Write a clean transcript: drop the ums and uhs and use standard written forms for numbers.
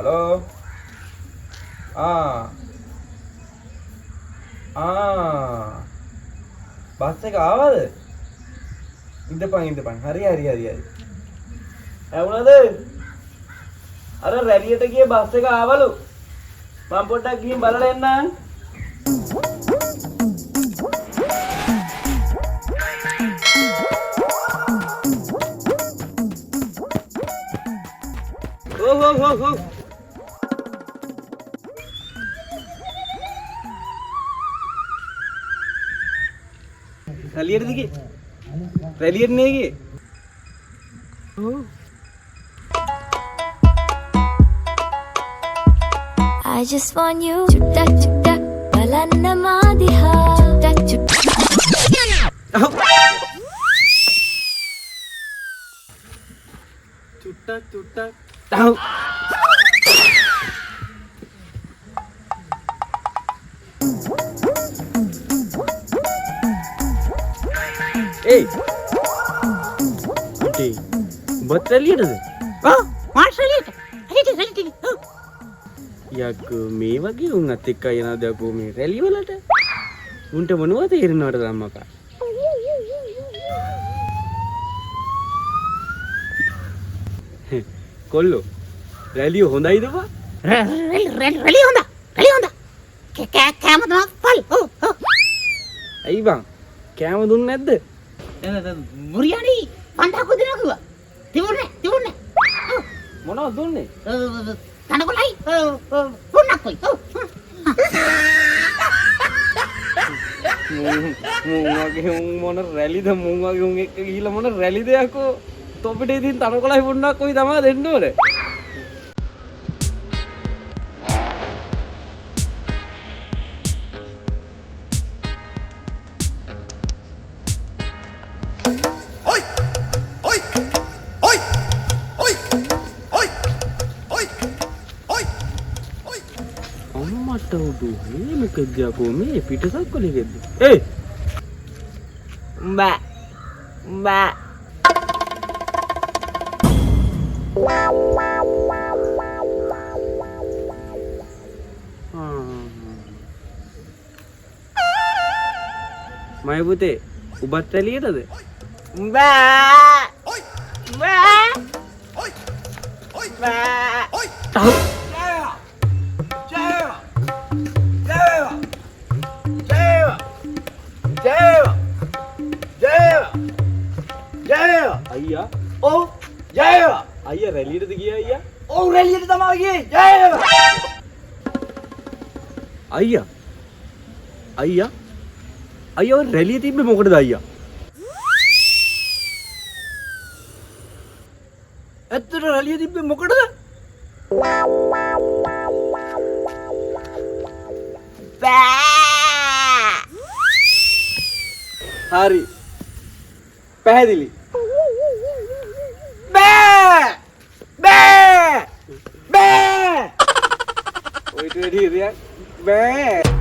Halo. Bus එක ආවද? ඉඳපන්. හරි. ඇහුණාද? අර රැලියට ගිය බස් එක ආවලු. මම පොඩ්ඩක් ගිහින් බලලා එන්නම්. හෝ. රැලියටද ගියේ? රැලියට නේ ගියේ. I just want you චුට්ටක් බලන්න මා දිහා චුට්ටක් Hey. Auntie, buat rally ada? මාස් රැලියට. රැලියට. යක්කෝ මේ වගේ උන් අත් එක්ක යනද යකෝ මේ රැලි වලට උන්ට මොනවද තේරෙනවද අම්මකා කොල්ලෝ රැලිය හොඳයිද බා රැලි හොඳ. කෑම තමයි පල්. ඇයි බං කෑම දුන්නේ නැද්ද මුරියානි 5000ක් දෙනවා කිව්වා. තිබුණේ. මොනවද දුන්නේ තනකොළයි පුන්නක් කොයි. මුංගගේ උන් මොන රැලිද මුංගගේ උන් එක්ක ගිහිල්ලා මොන රැලිද යකෝ තොපිට ඉතින් තනකොළයි පුන්නක් කොයි තමයි දෙන්න ඕනේ අම්මට උඩු මේ මොකද යකෝ මේ පිටසක් කොලෙකද ඒ බෑ. මය පුතේ උඹත් රැලියටද අයියා ඔව් අයියා රැලියටද ගියා අයියා ඔව් රැලියට තමයි ගියේ. ජයව. අයියා ඔය රැලිය තිබ්බේ මොකටද අයියා ඇත්තට රැලිය තිබ්බේ මොකටද? හරි පැහැදිලි ඔයිට වැඩි ඉරියක් බෑ